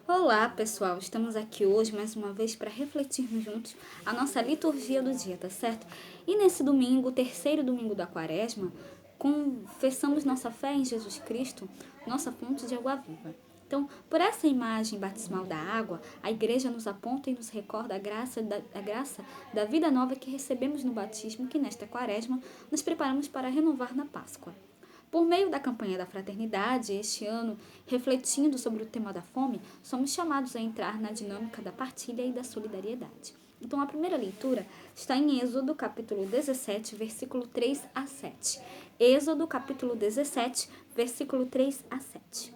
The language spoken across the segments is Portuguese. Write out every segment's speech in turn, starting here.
Olá, pessoal! Estamos aqui hoje mais uma vez para refletirmos juntos a nossa liturgia do dia, tá certo? E nesse domingo, o terceiro domingo da Quaresma, confessamos nossa fé em Jesus Cristo, nossa fonte de água viva. Então, por essa imagem batismal da água, a Igreja nos aponta e nos recorda a graça da vida nova que recebemos no batismo, que nesta Quaresma nos preparamos para renovar na Páscoa. Por meio da campanha da fraternidade, este ano, refletindo sobre o tema da fome, somos chamados a entrar na dinâmica da partilha e da solidariedade. Então, a primeira leitura está em Êxodo, capítulo 17, versículo 3 a 7. Êxodo, capítulo 17, versículo 3 a 7.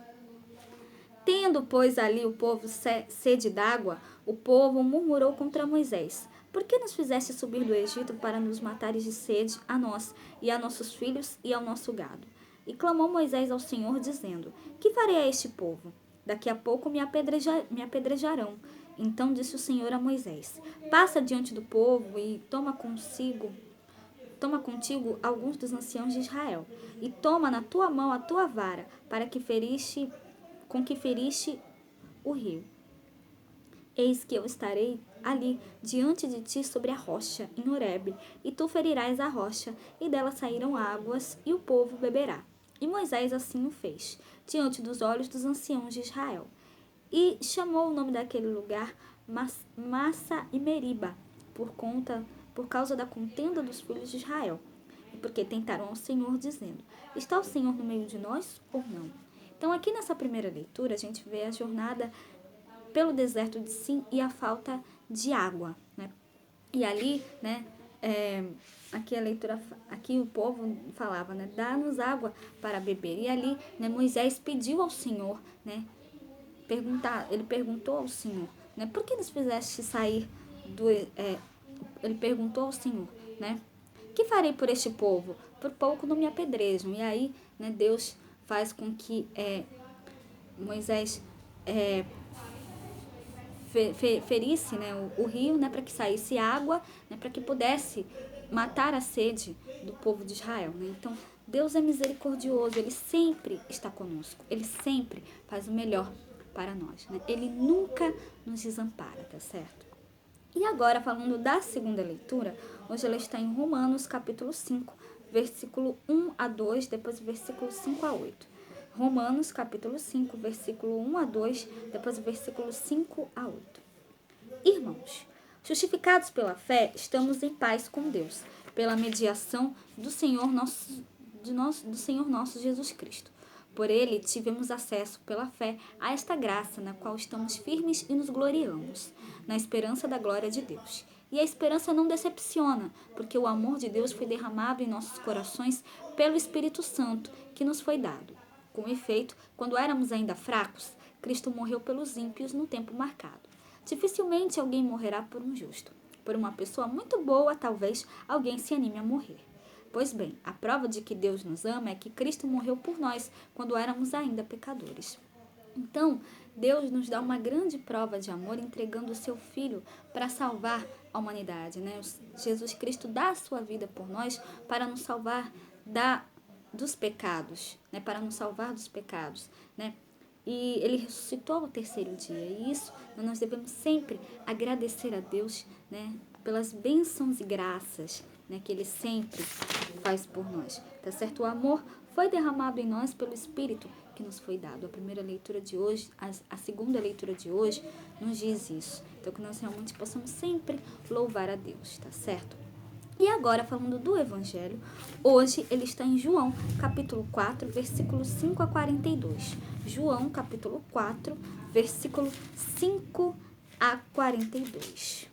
Tendo, pois, ali o povo sede d'água, o povo murmurou contra Moisés: Por que nos fizeste subir do Egito para nos matares de sede a nós, e a nossos filhos, e ao nosso gado? E clamou Moisés ao Senhor, dizendo: Que farei a este povo? Daqui a pouco me apedrejarão. Então disse o Senhor a Moisés: Passa diante do povo e toma contigo alguns dos anciãos de Israel, e toma na tua mão a tua vara, com que feriste o rio. Eis que eu estarei ali diante de ti sobre a rocha, em Horebe, e tu ferirás a rocha, e dela saíram águas, e o povo beberá. E Moisés assim o fez, diante dos olhos dos anciãos de Israel. E chamou o nome daquele lugar Massa e Meriba, por causa da contenda dos filhos de Israel, e porque tentaram ao Senhor, dizendo: Está o Senhor no meio de nós ou não? Então, aqui nessa primeira leitura, a gente vê a jornada pelo deserto de Sim e a falta de água, né? E ali, né, aqui o povo falava, né, dá-nos água para beber. E ali, né, Moisés pediu ao Senhor, né, ele perguntou ao Senhor, né, por que nos fizeste sair do, ele perguntou ao Senhor, né, que farei por este povo? Por pouco não me apedrejam. E aí, né, Deus faz com que Moisés ferisse, né, o rio, né, para que saísse água, né, para que pudesse matar a sede do povo de Israel. Né? Então, Deus é misericordioso, Ele sempre está conosco, Ele sempre faz o melhor para nós. Né? Ele nunca nos desampara, tá certo? E agora, falando da segunda leitura, hoje ela está em Romanos, capítulo 5, versículo 1 a 2, depois versículo 5 a 8. Romanos, capítulo 5, versículo 1 a 2, depois versículo 5 a 8. Irmãos, justificados pela fé, estamos em paz com Deus, pela mediação do Senhor nosso Jesus Cristo. Por ele tivemos acesso pela fé a esta graça na qual estamos firmes e nos gloriamos, na esperança da glória de Deus. E a esperança não decepciona, porque o amor de Deus foi derramado em nossos corações pelo Espírito Santo que nos foi dado. Com efeito, quando éramos ainda fracos, Cristo morreu pelos ímpios no tempo marcado. Dificilmente alguém morrerá por um justo. Por uma pessoa muito boa, talvez alguém se anime a morrer. Pois bem, a prova de que Deus nos ama é que Cristo morreu por nós quando éramos ainda pecadores. Então, Deus nos dá uma grande prova de amor entregando o seu Filho para salvar a humanidade. Né? Jesus Cristo dá a sua vida por nós para nos salvar dos pecados, né? Para nos salvar dos pecados. Né? E ele ressuscitou ao terceiro dia. E isso nós devemos sempre agradecer a Deus, né, pelas bênçãos e graças, né, que ele sempre faz por nós. Tá certo? O amor foi derramado em nós pelo Espírito que nos foi dado. A primeira leitura de hoje, a segunda leitura de hoje nos diz isso. Então que nós realmente possamos sempre louvar a Deus, tá certo? E agora, falando do Evangelho, hoje ele está em João, capítulo 4, versículo 5 a 42. João, capítulo 4, versículo 5 a 42.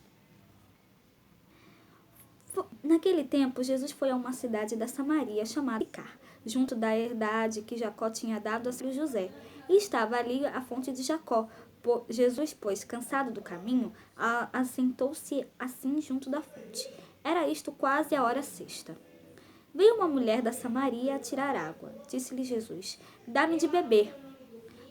Naquele tempo, Jesus foi a uma cidade da Samaria chamada Sicar, junto da herdade que Jacó tinha dado a seu José. E estava ali a fonte de Jacó. Jesus, pois, cansado do caminho, assentou-se assim junto da fonte. Era isto quase a hora sexta. Veio uma mulher da Samaria a tirar água. Disse-lhe Jesus: Dá-me de beber,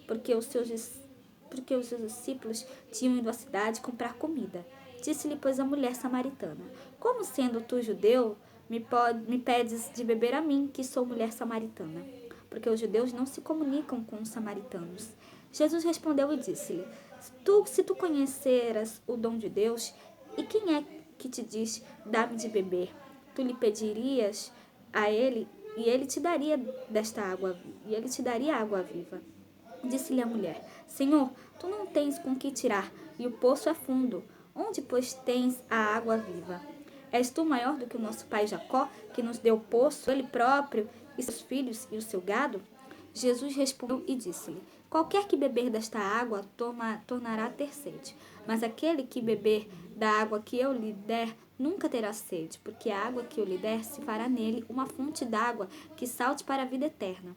porque os seus discípulos tinham ido à cidade comprar comida. Disse-lhe, pois, a mulher samaritana: Como sendo tu judeu, me pedes de beber a mim, que sou mulher samaritana? Porque os judeus não se comunicam com os samaritanos. Jesus respondeu e disse-lhe: Se tu conheceras o dom de Deus, e quem é que te diz, dá-me de beber? Tu lhe pedirias a ele, e ele te daria desta água, e ele te daria água viva. Disse-lhe a mulher: Senhor, tu não tens com que tirar, e o poço é fundo. Onde, pois, tens a água viva? És tu maior do que o nosso pai Jacó, que nos deu o poço, ele próprio, e seus filhos e o seu gado? Jesus respondeu e disse-lhe: Qualquer que beber desta água tornará a ter sede, mas aquele que beber da água que eu lhe der nunca terá sede, porque a água que eu lhe der se fará nele uma fonte d'água que salte para a vida eterna.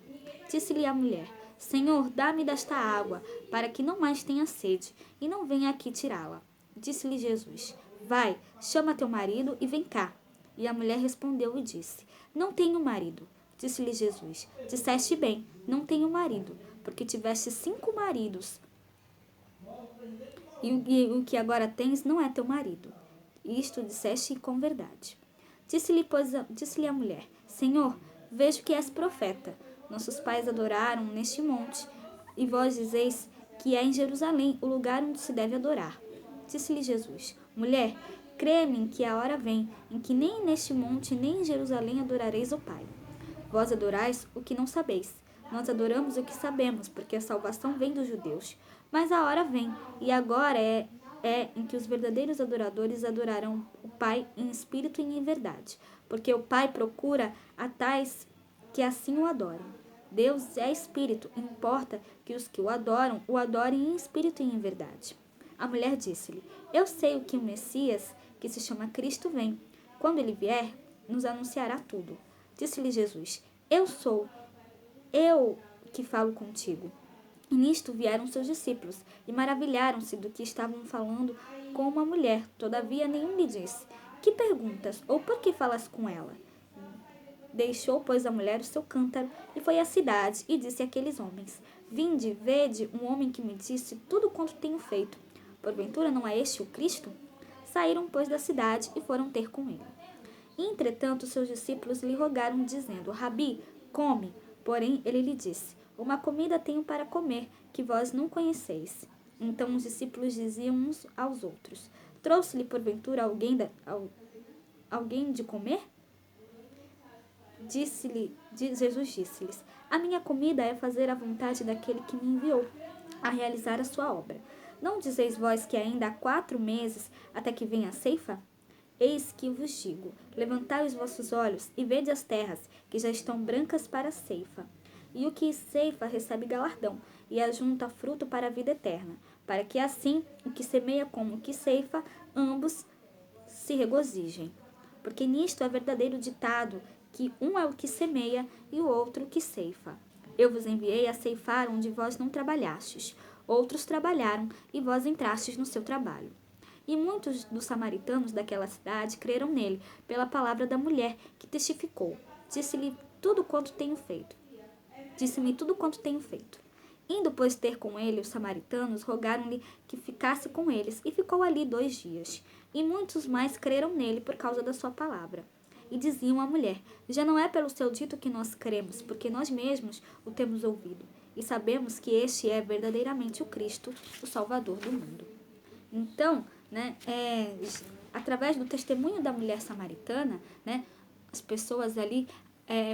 Disse-lhe a mulher: Senhor, dá-me desta água, para que não mais tenha sede, e não venha aqui tirá-la. Disse-lhe Jesus: Vai, chama teu marido e vem cá. E a mulher respondeu e disse: Não tenho marido. Disse-lhe Jesus: Disseste bem, não tenho marido, porque tiveste 5 maridos, e o que agora tens não é teu marido. Isto disseste com verdade. Disse-lhe a mulher: Senhor, vejo que és profeta. Nossos pais adoraram neste monte, e vós dizeis que é em Jerusalém o lugar onde se deve adorar. Disse-lhe Jesus: Mulher, crê-me que a hora vem em que nem neste monte nem em Jerusalém adorareis o Pai. Vós adorais o que não sabeis. Nós adoramos o que sabemos, porque a salvação vem dos judeus. Mas a hora vem, e agora é em que os verdadeiros adoradores adorarão o Pai em espírito e em verdade, porque o Pai procura a tais que assim o adorem. Deus é espírito, e importa que os que o adorem em espírito e em verdade. A mulher disse-lhe: Eu sei que o Messias, que se chama Cristo, vem. Quando ele vier, nos anunciará tudo. Disse-lhe Jesus: Eu que falo contigo. E nisto vieram seus discípulos, e maravilharam-se do que estavam falando com uma mulher. Todavia nenhum lhe disse: Que perguntas? Ou por que falas com ela? Deixou, pois, a mulher o seu cântaro, e foi à cidade, e disse àqueles homens: Vinde, vede um homem que me disse tudo quanto tenho feito. Porventura não é este o Cristo? Saíram, pois, da cidade, e foram ter com ele. Entretanto, seus discípulos lhe rogaram, dizendo: Rabi, come. Porém, ele lhe disse: Uma comida tenho para comer, que vós não conheceis. Então os discípulos diziam uns aos outros: Trouxe-lhe porventura alguém de comer? Jesus disse-lhes: A minha comida é fazer a vontade daquele que me enviou, a realizar a sua obra. Não dizeis vós que ainda há 4 meses até que venha a ceifa? Eis que vos digo: levantai os vossos olhos e vede as terras, que já estão brancas para a ceifa. E o que ceifa recebe galardão, e ajunta fruto para a vida eterna, para que assim o que semeia como o que ceifa, ambos se regozijem. Porque nisto é verdadeiro ditado, que um é o que semeia e o outro o que ceifa. Eu vos enviei a ceifar onde vós não trabalhastes. Outros trabalharam, e vós entrastes no seu trabalho. E muitos dos samaritanos daquela cidade creram nele, pela palavra da mulher, que testificou. Disse-me tudo quanto tenho feito. Indo, pois, ter com ele os samaritanos, rogaram-lhe que ficasse com eles, e ficou ali 2 dias. E muitos mais creram nele por causa da sua palavra. E diziam à mulher: Já não é pelo seu dito que nós cremos, porque nós mesmos o temos ouvido, e sabemos que este é verdadeiramente o Cristo, o Salvador do mundo. Então, através do testemunho da mulher samaritana, as pessoas ali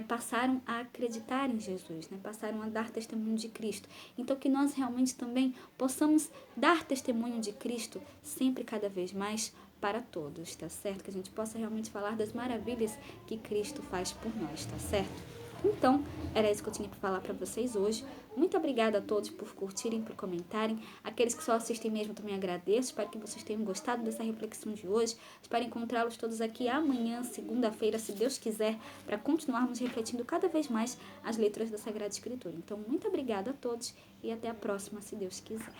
passaram a acreditar em Jesus, passaram a dar testemunho de Cristo. Então, que nós realmente também possamos dar testemunho de Cristo sempre, cada vez mais, para todos, tá certo? Que a gente possa realmente falar das maravilhas que Cristo faz por nós, tá certo? Então, era isso que eu tinha para falar para vocês hoje. Muito obrigada a todos por curtirem, por comentarem. Aqueles que só assistem mesmo também agradeço. Espero que vocês tenham gostado dessa reflexão de hoje. Espero encontrá-los todos aqui amanhã, segunda-feira, se Deus quiser, para continuarmos refletindo cada vez mais as letras da Sagrada Escritura. Então, muito obrigada a todos e até a próxima, se Deus quiser.